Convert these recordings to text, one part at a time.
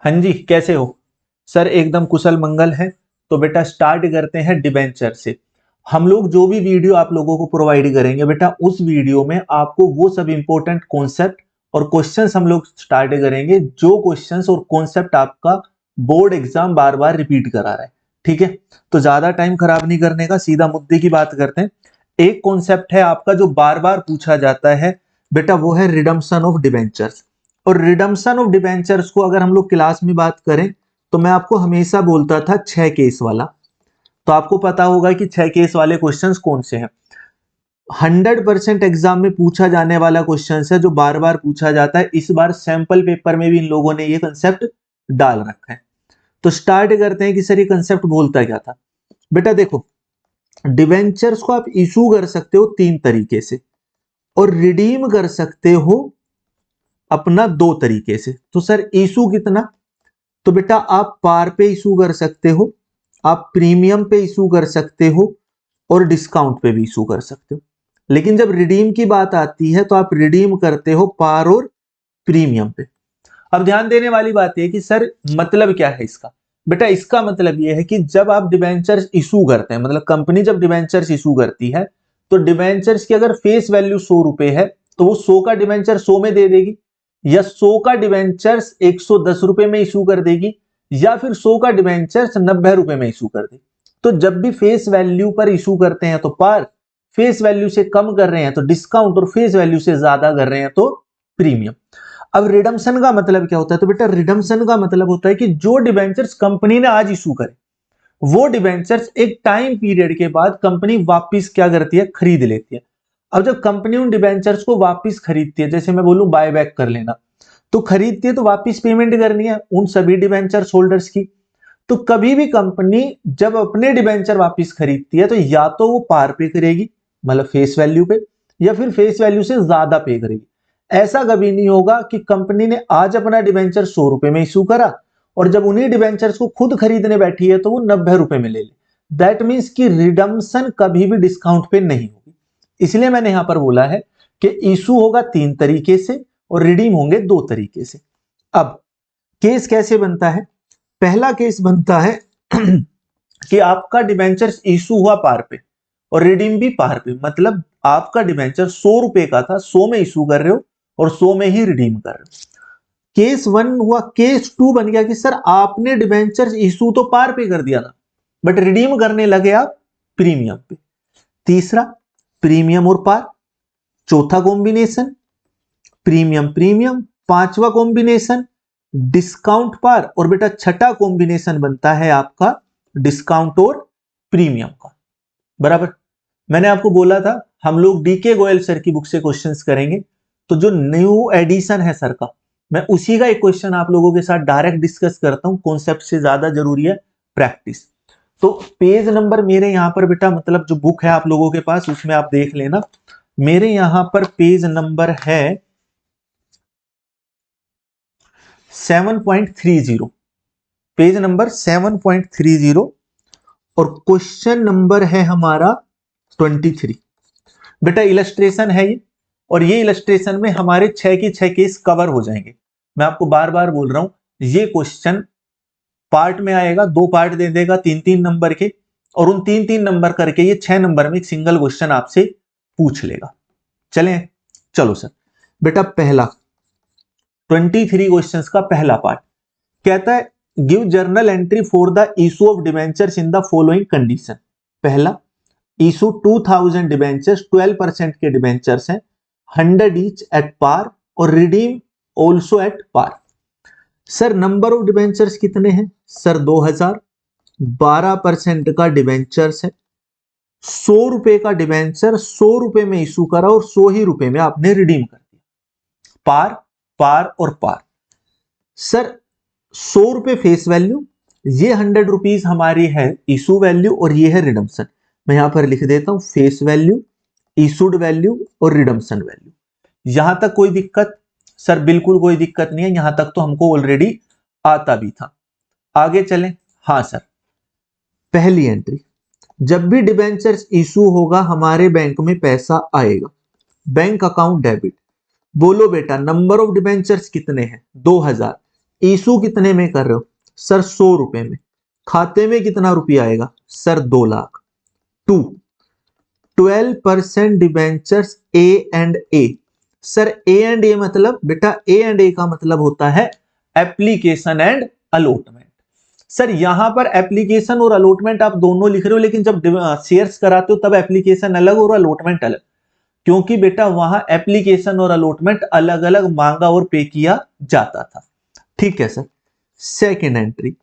हाँ जी, कैसे हो सर? एकदम कुशल मंगल है। तो बेटा स्टार्ट करते हैं डिबेंचर से। हम लोग जो भी वीडियो आप लोगों को प्रोवाइड करेंगे बेटा, उस वीडियो में आपको वो सब इंपॉर्टेंट कॉन्सेप्ट और क्वेश्चंस हम लोग स्टार्ट करेंगे जो क्वेश्चंस और कॉन्सेप्ट आपका बोर्ड एग्जाम बार बार रिपीट करा रहा है। ठीक है, तो ज्यादा टाइम खराब नहीं करने का, सीधा मुद्दे की बात करते हैं। एक कॉन्सेप्ट है आपका जो बार बार पूछा जाता है बेटा, वो है रिडम्पशन ऑफ डिबेंचर्स। और रिडम्पशन ऑफ डिबेंचर्स को अगर हम लोग क्लास में बात करें तो मैं आपको हमेशा बोलता था 6 केस वाला। तो आपको पता होगा कि 6 केस वाले क्वेश्चंस कौन से हैं। 100% एग्जाम में पूछा जाने वाला क्वेश्चन है जो बार बार पूछा जाता है। इस बार सैंपल पेपर में भी इन लोगों ने ये कंसेप्ट डाल रखा है। तो स्टार्ट करते हैं कि सर ये कंसेप्ट बोलता क्या था। बेटा देखो, डिबेंचर्स को आप इशू कर सकते हो 3 तरीके से और रिडीम कर सकते हो अपना 2 तरीके से। तो सर इशू कितना? तो बेटा आप पार पे इशू कर सकते हो, आप प्रीमियम पे इशू कर सकते हो और डिस्काउंट पे भी इशू कर सकते हो। लेकिन जब रिडीम की बात आती है तो आप रिडीम करते हो पार और प्रीमियम पे। अब ध्यान देने वाली बात यह कि सर मतलब क्या है इसका। बेटा इसका मतलब यह है कि जब आप डिबेंचर्स इशू करते हैं, मतलब कंपनी जब डिबेंचर्स इशू करती है तो डिबेंचर्स की अगर फेस वैल्यू 100 रुपए है तो वो 100 का डिबेंचर 100 में दे देगी, या 100 का डिबेंचर्स 110 रुपए में इशू कर देगी, या फिर 100 का डिबेंचर्स 90 रुपए में इशू कर देगी। तो जब भी फेस वैल्यू पर इशू करते हैं तो पार, फेस वैल्यू से कम कर रहे हैं तो डिस्काउंट, और फेस वैल्यू से ज्यादा कर रहे हैं तो प्रीमियम। अब रिडम्पशन का मतलब क्या होता है? तो बेटा रिडम्पशन का मतलब होता है कि जो डिबेंचर्स कंपनी ने आज इशू करे वो डिबेंचर्स एक टाइम पीरियड के बाद कंपनी वापस क्या करती है, खरीद लेती है। अब जब कंपनी उन डिबेंचर्स को वापस खरीदती है, जैसे मैं बोलूं बाय बैक कर लेना, तो खरीदती है तो वापस पेमेंट करनी है उन सभी डिबेंचर्स होल्डर्स की। तो कभी भी कंपनी जब अपने डिबेंचर वापस खरीदती है तो या तो वो पार पे करेगी, मतलब फेस वैल्यू पे, या फिर फेस वैल्यू से ज्यादा पे करेगी। ऐसा कभी नहीं होगा कि कंपनी ने आज अपना डिबेंचर 100 रुपए में इशू करा और जब उन्हीं डिबेंचर्स को खुद खरीदने बैठी है तो वो 90 रुपए में ले ले। दैट मीन्स कि रिडम्पशन कभी भी डिस्काउंट पे नहीं होगी। इसलिए मैंने यहां पर बोला है कि इशू होगा 3 तरीके से और रिडीम होंगे 2 तरीके से। अब केस कैसे बनता है? पहला केस बनता है कि आपका डिबेंचर इशू हुआ पार पे और रिडीम भी पार पे, मतलब आपका डिबेंचर 100 रुपए का था, 100 में इशू कर रहे हो और 100 में ही रिडीम कर रहे हो। केस 1 हुआ। केस 2 बन गया कि सर आपने डिबेंचर इशू तो पार पे कर दिया था बट रिडीम करने लगे आप प्रीमियम पे। तीसरा प्रीमियम और पार। चौथा कॉम्बिनेशन प्रीमियम प्रीमियम। पांचवा कॉम्बिनेशन डिस्काउंट पार। और बेटा छठा कॉम्बिनेशन बनता है आपका डिस्काउंट और प्रीमियम का। बराबर। मैंने आपको बोला था हम लोग डीके गोयल सर की बुक से क्वेश्चंस करेंगे, तो जो न्यू एडिशन है सर का, मैं उसी का एक क्वेश्चन आप लोगों के साथ डायरेक्ट डिस्कस करता हूं। कॉन्सेप्ट से ज्यादा जरूरी है प्रैक्टिस। तो पेज नंबर मेरे यहां पर बेटा, मतलब जो बुक है आप लोगों के पास उसमें आप देख लेना, मेरे यहां पर पेज नंबर है 7.30, पेज नंबर 7.30 और क्वेश्चन नंबर है हमारा 23। बेटा इलस्ट्रेशन है ये, और ये इलस्ट्रेशन में हमारे 6 के 6 केस कवर हो जाएंगे। मैं आपको बार बार बोल रहा हूं, ये क्वेश्चन पार्ट में आएगा, 2 पार्ट दे देगा 3-3 नंबर के, और उन 3-3 नंबर करके ये 6 नंबर में एक सिंगल क्वेश्चन आपसे पूछ लेगा। चलें, चलो सर। बेटा पहला 23 क्वेश्चंस का पहला पार्ट कहता है give journal entry for the issue of debentures in the following condition. पहला, इशू 2000 डिबेंचर्स, 12% के डिबेंचर्स हैं, 100 ईच एट पार और redeem also at par. Sir number of debentures कितने हैं? सर 2000, 12% का डिबेंचर्स है, 100 रुपए का डिबेंचर 100 रुपए में इशू करा और 100 ही रुपए में आपने रिडीम कर दिया। पार, पार और पार। सर 100 रुपए फेस वैल्यू, ये 100 रुपीज हमारी है इशू वैल्यू और ये है रिडम्पशन। मैं यहां पर लिख देता हूं फेस वैल्यू, इशूड वैल्यू और रिडम्पशन वैल्यू। यहां तक कोई दिक्कत? सर बिल्कुल कोई दिक्कत नहीं है, यहां तक तो हमको ऑलरेडी आता भी था। आगे चलें। हाँ सर, पहली एंट्री, जब भी डिबेंचर्स इशू होगा हमारे बैंक में पैसा आएगा, बैंक अकाउंट डेबिट। बोलो बेटा नंबर ऑफ डिबेंचर्स कितने हैं? 2000। इशू कितने में कर रहे हो सर 100 रुपए में, खाते में कितना रुपया आएगा sir 2 lakh. 2 12% debentures A and A. Sir A and A मतलब बेटा ए एंड ए का मतलब होता है एप्लीकेशन एंड अलॉटमेंट। सर यहां पर एप्लीकेशन और अलॉटमेंट आप दोनों लिख रहे हो, लेकिन जब शेयर्स कराते हो तब एप्लीकेशन अलग और अलॉटमेंट अलग, क्योंकि बेटा वहां एप्लीकेशन और अलॉटमेंट अलग अलग मांगा और पे किया जाता था। ठीक है sir. Second entry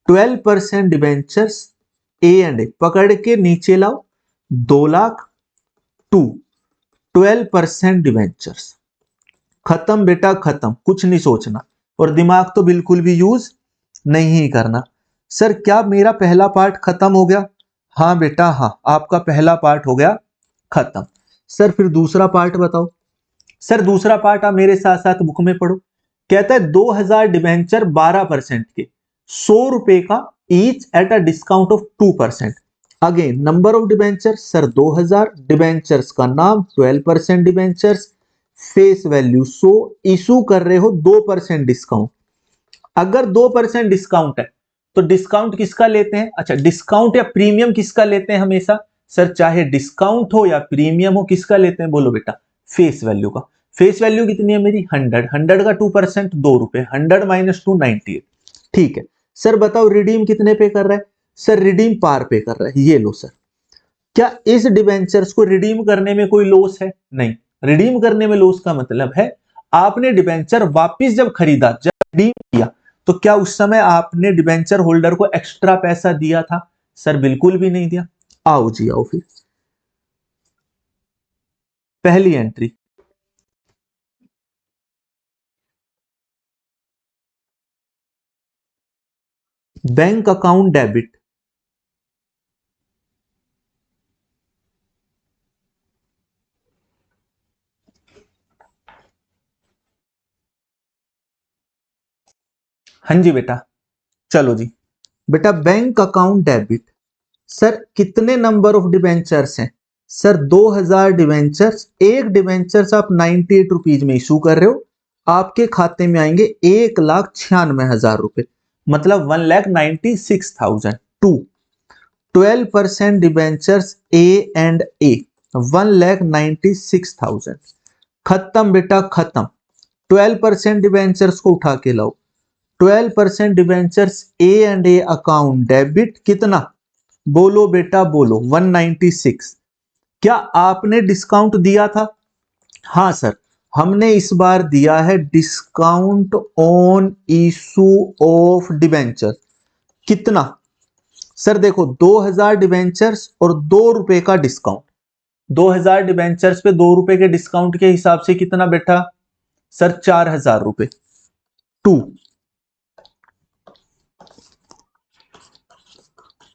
12% debentures A and A, पकड़ के नीचे लाओ 2 लाख। 2 12% डिबेंचर्स, खत्म बेटा खत्म, कुछ नहीं सोचना और दिमाग तो बिल्कुल भी यूज नहीं करना। सर क्या मेरा पहला पार्ट खत्म हो गया? हाँ बेटा हाँ, आपका पहला पार्ट हो गया खत्म। सर फिर दूसरा पार्ट बताओ। सर दूसरा पार्ट आप मेरे साथ साथ बुक में पढ़ो। कहता है 2000 डिबेंचर 12% के, 100 रुपए का each at a discount of 2%। Again number of debenture sir 2000, debentures का नाम 12% डिबेंचर्स, फेस वैल्यू 100, इशू कर रहे हो 2% डिस्काउंट। अगर 2% डिस्काउंट है तो डिस्काउंट किसका लेते हैं? अच्छा डिस्काउंट या प्रीमियम किसका लेते हैं हमेशा? सर चाहे डिस्काउंट हो या प्रीमियम हो, किसका लेते हैं बोलो बेटा? फेस वैल्यू का। फेस वैल्यू कितनी है मेरी? 100, 100 का 2% 2 रुपए, 100 माइनस 2 98। ठीक है सर बताओ रिडीम कितने पे कर रहा है? सर रिडीम पार पे कर रहा है, ये लो सर। क्या इस डिबेंचर्स को रिडीम करने में कोई लॉस है? नहीं। रिडीम करने में लॉस का मतलब है आपने डिबेंचर वापिस जब खरीदा, जब रिडीम किया, तो क्या उस समय आपने डिबेंचर होल्डर को एक्स्ट्रा पैसा दिया था? सर बिल्कुल भी नहीं दिया। आओ जी आओ फिर पहली एंट्री। Bank account debit. हाँ जी बेटा, चलो जी बेटा बैंक अकाउंट डेबिट। सर कितने नंबर ऑफ डिबेंचर्स हैं? Sir 2000 debentures. एक डिबेंचर्स आप 98 रुपीज में इशू कर रहे हो, आपके खाते में आएंगे 1,96,000 रुपए, मतलब 1,96,000। 2 12% डिबेंचर्स ए एंड ए, 1,96,000। खत्म बेटा खत्म। 12% डिबेंचर्स को उठा के लाओ। 12% debentures A and A account debit कितना? बोलो बेटा बोलो। 196। क्या आपने डिस्काउंट दिया था? हाँ सर, हमने इस बार दिया है discount on issue of debenture. कितना? सर देखो 2000 डिबेंचर्स और 2 रुपए का डिस्काउंट। 2000 डिबेंचर्स पे 2 रुपए के डिस्काउंट के हिसाब से कितना बेटा? सर 4000 रुपए। 2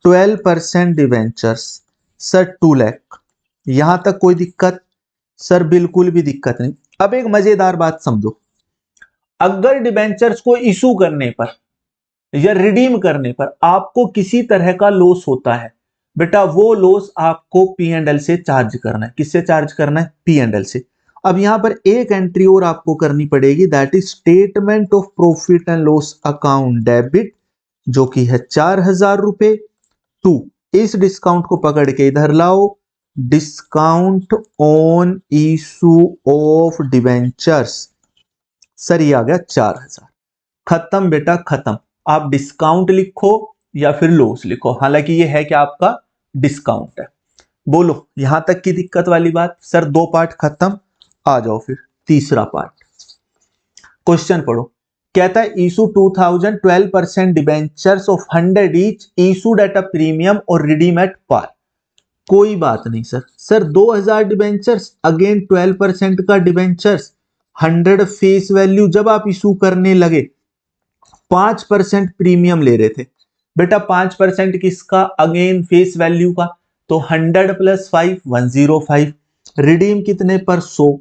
12% डिवेंचर्स सर 2 लाख। यहां तक कोई दिक्कत? सर बिल्कुल भी दिक्कत नहीं। अब एक मजेदार बात समझो, अगर डिबेंचर्स को इशू करने पर या रिडीम करने पर आपको किसी तरह का लॉस होता है बेटा, वो लॉस आपको पी एंड एल से चार्ज करना है। किससे चार्ज करना है? पी एंड एल से। अब यहां पर एक एंट्री और आपको करनी पड़ेगी, that is statement of profit and loss account debit, जो कि है 4000 रुपए। 2 इस डिस्काउंट को पकड़ के इधर लाओ, discount on issue of debentures. Sir ये आ गया 4000। खत्म बेटा खत्म। आप डिस्काउंट लिखो या फिर लॉस लिखो, हालांकि ये है कि आपका डिस्काउंट है। बोलो यहां तक की दिक्कत वाली बात? सर 2 पार्ट खत्म। आ जाओ फिर तीसरा पार्ट। क्वेश्चन पढ़ो। कहता है issue 2000 12% debentures of 100 each issued at a premium और रिडीम एट पार। कोई बात नहीं सर। सर 2000 डिबेंचर्स, अगेन 12% का डिबेंचर्स, 100 फेस वैल्यू। जब आप इशू करने लगे 5% प्रीमियम ले रहे थे बेटा। 5% किसका? अगेन फेस वैल्यू का। तो 100 प्लस 5 105। रिडीम कितने पर? 100।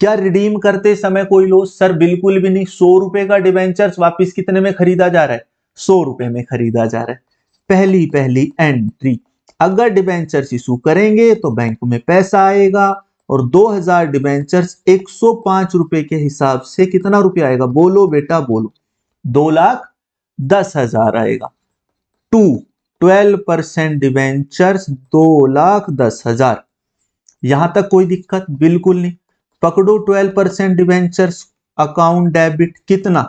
क्या रिडीम करते समय कोई लॉस? सर बिल्कुल भी नहीं। 100 रुपए का डिबेंचर्स वापिस कितने में खरीदा जा रहा है? 100 रुपए में खरीदा जा रहा है। पहली एंट्री, अगर डिबेंचर्स इशू करेंगे तो बैंक में पैसा आएगा, और 2000 डिबेंचर्स 105 रुपए के हिसाब से कितना रुपया आएगा? बोलो बेटा बोलो। 2,10,000 आएगा। 12% डिवेंचर्स 2,10,000। यहां तक कोई दिक्कत बिल्कुल नहीं। पकड़ो 12% डिवेंचर्स अकाउंट डेबिट कितना,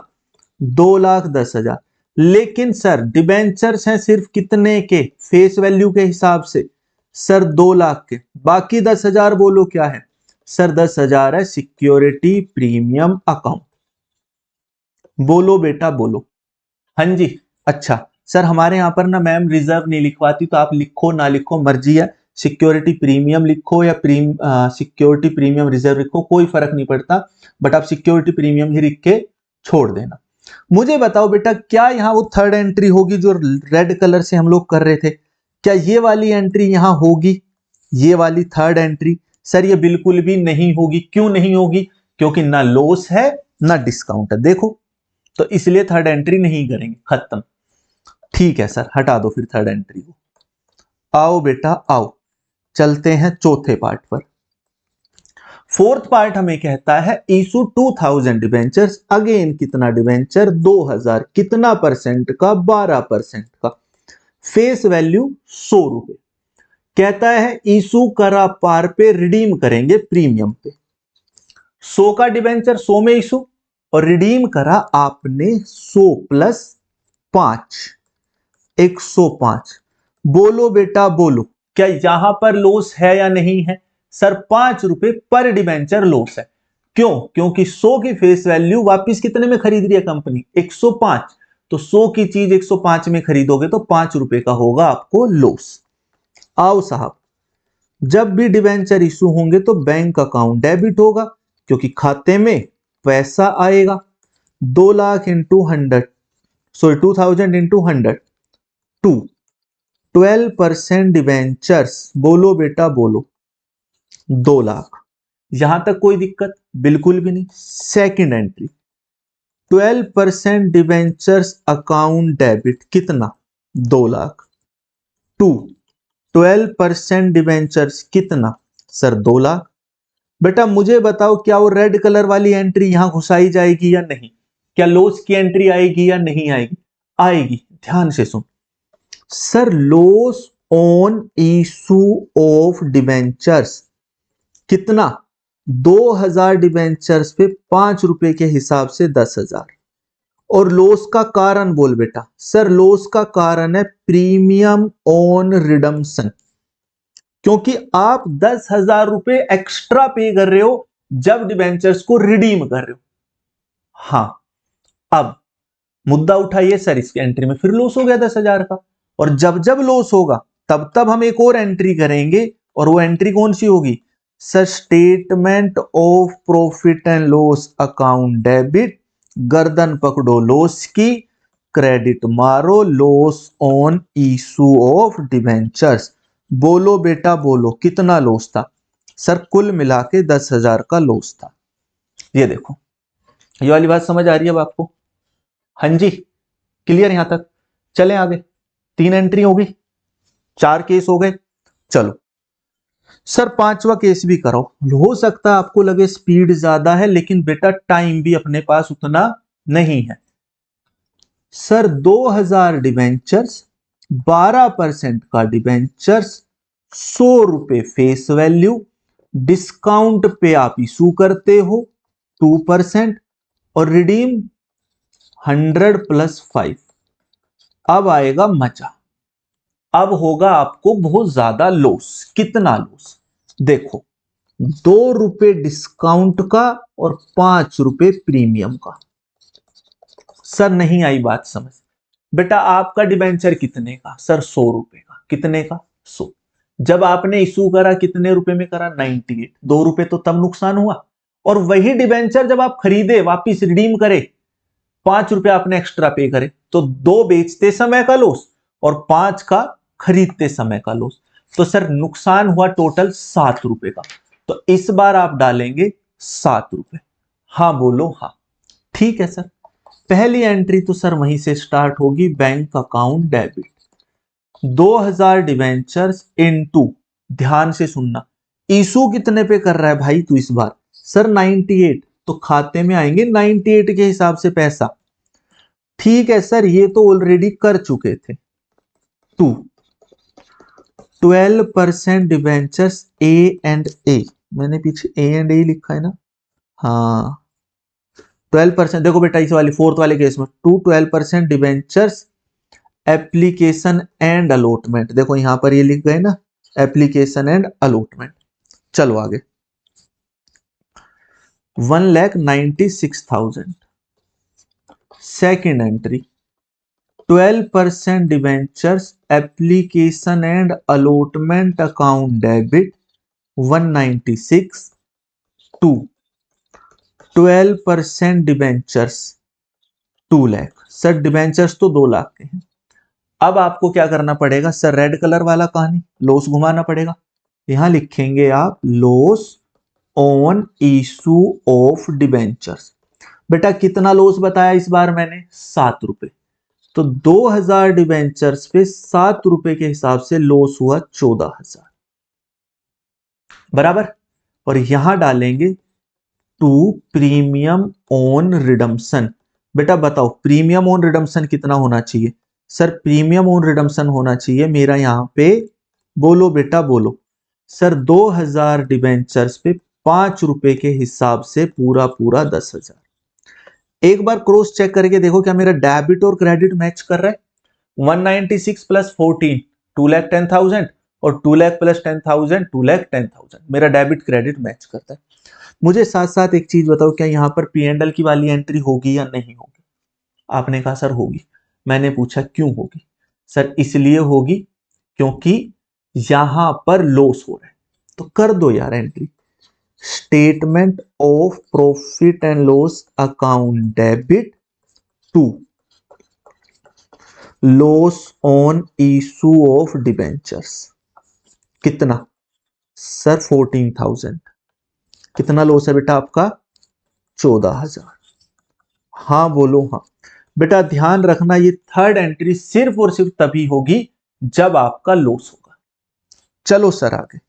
2,10,000। लेकिन सर डिवेंचर्स हैं सिर्फ कितने के, फेस वैल्यू के हिसाब से, सर 2 लाख के। बाकी 10,000 बोलो क्या है, सर 10,000 है सिक्योरिटी प्रीमियम अकाउंट। बोलो बेटा बोलो। हाँ जी। अच्छा सर हमारे यहां पर ना मैम रिजर्व नहीं लिखवाती, तो आप लिखो ना लिखो मर्जी है, सिक्योरिटी प्रीमियम लिखो या सिक्योरिटी प्रीमियम रिजर्व लिखो, कोई फर्क नहीं पड़ता, बट आप सिक्योरिटी प्रीमियम ही लिख के छोड़ देना। मुझे बताओ बेटा, क्या यहां वो थर्ड एंट्री होगी जो रेड कलर से हम लोग कर रहे थे, क्या ये वाली एंट्री यहां होगी, ये वाली थर्ड एंट्री? सर ये बिल्कुल भी नहीं होगी। क्यों नहीं होगी, क्योंकि ना लॉस है ना डिस्काउंट है, देखो, तो इसलिए थर्ड एंट्री नहीं करेंगे, खत्म। ठीक है सर, हटा दो फिर थर्ड एंट्री को। आओ बेटा आओ, चलते हैं चौथे पार्ट पर। फोर्थ पार्ट हमें कहता है इशू 2000 डिवेंचर्स, अगेन कितना डिवेंचर, 2000, कितना परसेंट का, 12% का, फेस वैल्यू 100 रुपए। कहता है इशू करा पार पे रिडीम करेंगे प्रीमियम पे। 100 का डिवेंचर 100 में इशू, और रिडीम करा आपने 100 प्लस 5, 105। बोलो बेटा बोलो, क्या यहां पर लॉस है या नहीं है? सर 5 रुपए पर डिवेंचर लॉस है। क्यों? क्योंकि 100 की फेस वैल्यू वापिस कितने में खरीद रही है कंपनी, 105। तो 100 की चीज 105 में खरीदोगे तो 5 रुपए का होगा आपको लॉस। आओ साहब, जब भी डिवेंचर इशू होंगे तो बैंक अकाउंट डेबिट होगा, क्योंकि खाते में पैसा आएगा। 2 lakh into 100, sorry 2000 into 100, 12% debentures, बोलो बेटा बोलो, 2 लाख। यहां तक कोई दिक्कत बिल्कुल भी नहीं। Second entry, 12% debentures account debit कितना, 2 लाख। 12% डिवेंचर्स कितना, सर 2 लाख। बेटा मुझे बताओ, क्या वो रेड कलर वाली एंट्री यहां घुसाई जाएगी या नहीं, क्या लॉस की एंट्री आएगी या नहीं आएगी? आएगी। ध्यान से सुन, sir loss on issue of debentures कितना, 2000 डिवेंचर्स पे 5 रुपए के हिसाब से 10,000। और लॉस का कारण बोल बेटा, सर लॉस का कारण है प्रीमियम ऑन रिडम्पशन, क्योंकि आप 10,000 रुपए एक्स्ट्रा पे कर रहे हो जब डिवेंचर्स को रिडीम कर रहे हो। हां, अब मुद्दा उठाइए, सर इसकी एंट्री में फिर लॉस हो गया 10,000 का, और जब जब लॉस होगा तब तब हम एक और एंट्री करेंगे, और वो एंट्री कौन सी होगी, sir statement of profit and loss account debit, गर्दन पकड़ो लॉस की, क्रेडिट मारो loss on issue of debentures. बोलो बेटा बोलो, कितना लॉस था? सर कुल मिला के 10,000 का लॉस था। ये देखो, ये वाली बात समझ आ रही है अब आपको? हाँ जी, क्लियर यहां तक? चलें आगे। 3 एंट्री हो गई, 4 केस हो गए। चलो सर 5वां केस भी करो। हो सकता है आपको लगे स्पीड ज्यादा है, लेकिन बेटा टाइम भी अपने पास उतना नहीं है। सर 2000 डिवेंचर्स, 12% का डिवेंचर्स, 100 रुपए फेस वैल्यू, डिस्काउंट पे आप इशू करते हो 2%, और रिडीम 100 प्लस 5। अब आएगा मजा, अब होगा आपको बहुत ज्यादा लॉस। कितना लॉस, देखो, 2 रुपए डिस्काउंट का और 5 रुपए प्रीमियम का। सर नहीं आई बात समझ। बेटा आपका डिबेंचर कितने का, सर 100 रुपए का। कितने का, 100। जब आपने इशू करा कितने रुपए में करा, 98। 2 रुपए तो तब नुकसान हुआ, और वही डिबेंचर जब आप खरीदे वापिस रिडीम करे, 5 रुपए आपने एक्स्ट्रा पे करे, तो 2 बेचते समय का लॉस और 5 का खरीदते समय का लॉस। तो सर नुकसान हुआ टोटल 7 रुपए का। तो इस बार आप डालेंगे 7 रुपए। हाँ बोलो हाँ। ठीक है सर, पहली एंट्री तो सर वहीं से स्टार्ट होगी, bank account debit, 2000 debentures into, ध्यान से सुनना, इशू कितने पे कर रहा है भाई तू इस बार, सर 98, तो खाते में आएंगे 98 के हिसाब से पैसा, ठीक है सर, ये तो ऑलरेडी कर चुके थे। 12% डिबेंचर्स ए एंड ए, मैंने पीछे ए एंड ए लिखा है ना, हाँ 12%। देखो बेटा इस वाले फोर्थ वाले केस में 12% डिबेंचर्स एप्लीकेशन एंड अलॉटमेंट, देखो यहां पर ये लिख गए ना एप्लीकेशन एंड अलॉटमेंट। चलो आगे, 1,96,000 second entry, 12% debentures application and allotment account debit 196 to 12% debentures 2 lakh. Sir debentures तो 2 लाख के हैं। अब आपको क्या करना पड़ेगा सर, रेड कलर वाला कहानी लॉस घुमाना पड़ेगा। यहां लिखेंगे आप loss on issue of debentures. बेटा कितना लॉस बताया इस बार मैंने, 7 रुपए। तो 2000 डिबेंचर्स पे 7 रुपए के हिसाब से लॉस हुआ 14,000 बराबर। और यहां डालेंगे टू प्रीमियम ऑन रिडम्पशन। बेटा बताओ प्रीमियम ऑन रिडम्पशन कितना होना चाहिए। सर प्रीमियम ऑन रिडम्पशन होना चाहिए मेरा यहां पे, बोलो बेटा बोलो सर, 2000 डिबेंचर्स पे 5 रुपए के हिसाब से पूरा पूरा 10,000। एक बार क्रॉस चेक करके देखो क्या मेरा डेबिट और क्रेडिट मैच कर रहा है। 196 प्लस 14 2,10,000 और 2 लाख प्लस 10,000 2,10,000, मेरा डेबिट क्रेडिट मैच करता है। मुझे साथ साथ एक चीज बताओ, क्या यहां पर P&L की वाली एंट्री होगी या नहीं होगी। आपने कहा सर होगी। मैंने पूछा क्यों होगी। सर इसलिए होगी क्योंकि यहां पर लॉस हो रहा है। तो कर दो यार entry, statement of profit and loss account debit to loss on issue of debentures. कितना सर 14,000। कितना लॉस है बेटा आपका, 14,000। हाँ बोलो हाँ। बेटा ध्यान रखना ये थर्ड एंट्री सिर्फ और सिर्फ तभी होगी जब आपका लॉस होगा। चलो सर आगे,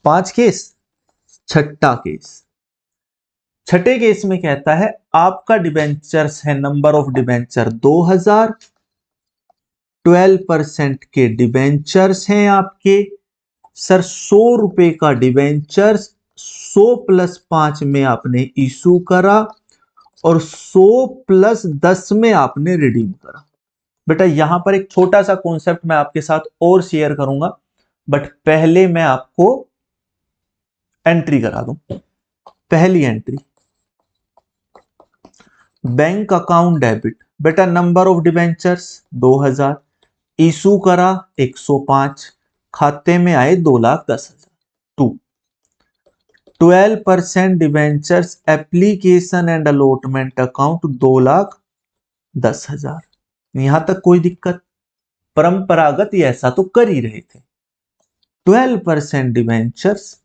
5 केस। छठा केस, छठे केस में कहता है आपका डिबेंचर्स है, नंबर ऑफ डिबेंचर 2000, 12% के डिबेंचर्स हैं आपके। सर 100 रुपए का डिबेंचर्स 100 प्लस 5 में आपने इशू करा और 100 प्लस 10 में आपने रिडीम करा। बेटा यहां पर एक छोटा सा कॉन्सेप्ट मैं आपके साथ और शेयर करूंगा, बट पहले मैं आपको एंट्री करा दूं। पहली एंट्री बैंक अकाउंट डेबिट। बेटा नंबर ऑफ डिबेंचर्स 2000, इशू करा 105, खाते में आए 2,10,000। To 12% debentures application and allotment account 2,10,000। यहां तक कोई दिक्कत, परंपरागत ये ऐसा तो कर ही रहे थे। 12% debentures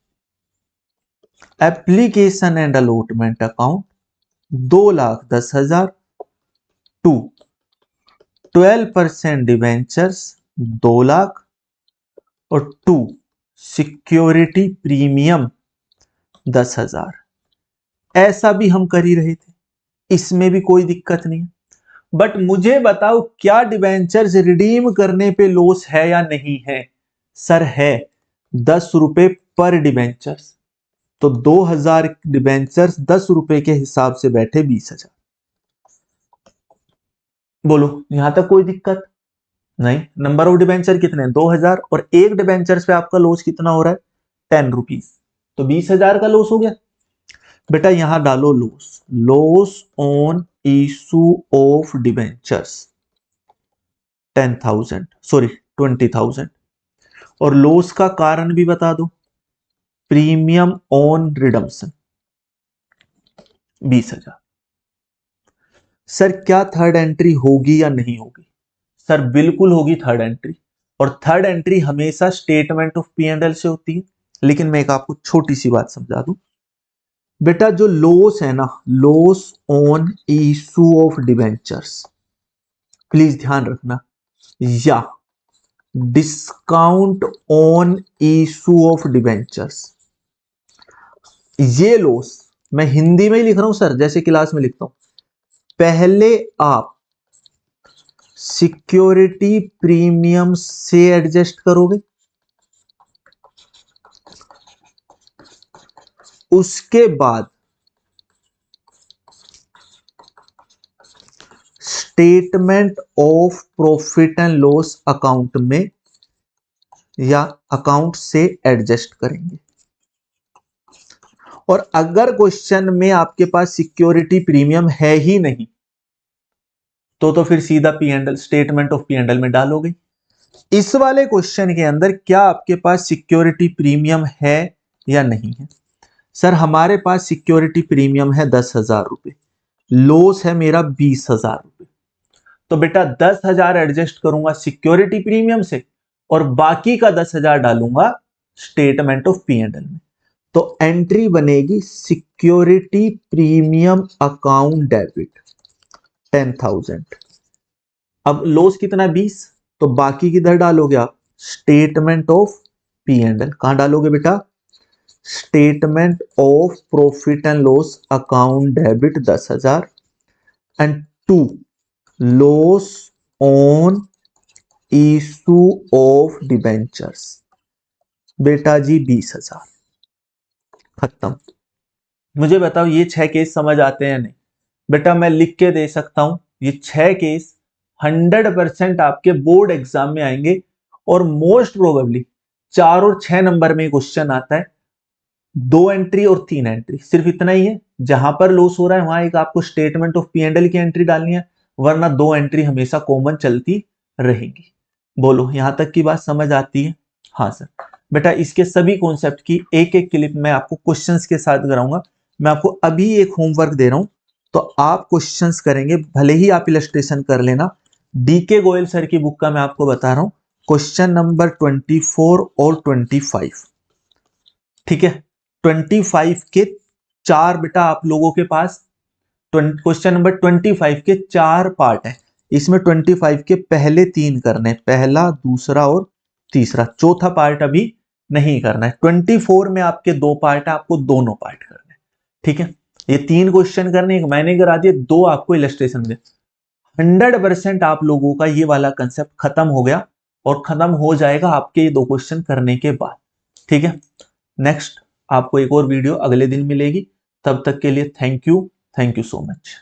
application and allotment account 2,10,000 to 12% debentures 2 lakh और टू सिक्योरिटी प्रीमियम 10,000। ऐसा भी हम कर ही रहे थे, इसमें भी कोई दिक्कत नहीं। बट मुझे बताओ क्या डिबेंचर्स रिडीम करने पे लॉस है या नहीं है। सर है, 10 रुपए पर डिबेंचर्स। तो 2000 डिबेंचर्स 10 रुपए के हिसाब से बैठे 20,000। बोलो यहां तक कोई दिक्कत नहीं। नंबर ऑफ डिबेंचर कितने, 2000, और एक डिबेंचर्स पे आपका लॉस कितना हो रहा है, 10 रुपीज। तो 20,000 का लॉस हो गया। बेटा यहां डालो loss, loss on issue of debentures 10,000, sorry 20,000, और लॉस का कारण भी बता दो, प्रीमियम ऑन रिडम्पशन 20,000। सर क्या थर्ड एंट्री होगी या नहीं होगी। सर बिल्कुल होगी थर्ड एंट्री, और थर्ड एंट्री हमेशा स्टेटमेंट ऑफ P&L से होती है। लेकिन मैं एक आपको छोटी सी बात समझा दूं, बेटा जो लॉस है ना, loss on issue of debentures, please ध्यान रखना, या discount on issue of debentures, ये लॉस मैं हिंदी में ही लिख रहा हूं सर, जैसे क्लास में लिखता हूं। पहले आप सिक्योरिटी प्रीमियम से एडजस्ट करोगे, उसके बाद statement of profit and loss account में या अकाउंट से एडजस्ट करेंगे। और अगर क्वेश्चन में आपके पास सिक्योरिटी प्रीमियम है ही नहीं तो फिर सीधा P and L, statement of P and L में डालोगे। इस वाले क्वेश्चन के अंदर क्या आपके पास सिक्योरिटी प्रीमियम है या नहीं है? सर हमारे पास सिक्योरिटी प्रीमियम है 10,000 रुपए, लॉस है मेरा 20,000 रुपए। तो बेटा 10,000 एडजस्ट करूंगा सिक्योरिटी प्रीमियम से और बाकी का 10,000 डालूंगा statement of P and L में। तो एंट्री बनेगी सिक्योरिटी प्रीमियम अकाउंट डेबिट 10,000। अब लॉस कितना 20, तो बाकी किधर डालोगे आप? Statement of P and L. कहां डालोगे बेटा? Statement of profit and loss account debit 10,000 and 2 loss on issue of debentures बेटा जी 20,000। खत्म। मुझे बताओ ये 6 केस समझ आते हैं नहीं? बेटा मैं लिख के दे सकता हूं, ये 6 केस 100% आपके बोर्ड एग्जाम में आएंगे और मोस्ट प्रोबेबली 4 और 6 नंबर में क्वेश्चन आता है। 2 एंट्री और 3 एंट्री, सिर्फ इतना ही है। जहां पर लॉस हो रहा है वहां एक आपको statement of P and L की एंट्री डालनी है, वरना 2 एंट्री हमेशा कॉमन चलती रहेगी। बोलो यहां तक की बात समझ आती है? हाँ सर। बेटा इसके सभी कॉन्सेप्ट की एक एक क्लिप मैं आपको क्वेश्चंस के साथ कराऊंगा। मैं आपको अभी एक होमवर्क दे रहा हूं, तो आप क्वेश्चंस करेंगे, भले ही आप इलस्ट्रेशन कर लेना। डीके गोयल सर की बुक का मैं आपको बता रहा हूं, क्वेश्चन नंबर 24 और 25। ठीक है, 25 के 4 बेटा आप लोगों के पास, क्वेश्चन नंबर 25 के 4 पार्ट है। इसमें 25 के पहले 3 करने, पहला, दूसरा और तीसरा। चौथा पार्ट अभी नहीं करना है। 24 में आपके 2 पार्ट है, आपको दोनों पार्ट करने। ठीक है, ये 3 क्वेश्चन करने, एक मैंने करा दिए, 2 आपको इलस्ट्रेशन दे। 100% आप लोगों का ये वाला कंसेप्ट खत्म हो गया और खत्म हो जाएगा आपके ये 2 क्वेश्चन करने के बाद। ठीक है, नेक्स्ट आपको एक और वीडियो अगले दिन मिलेगी। तब तक के लिए थैंक यू सो मच।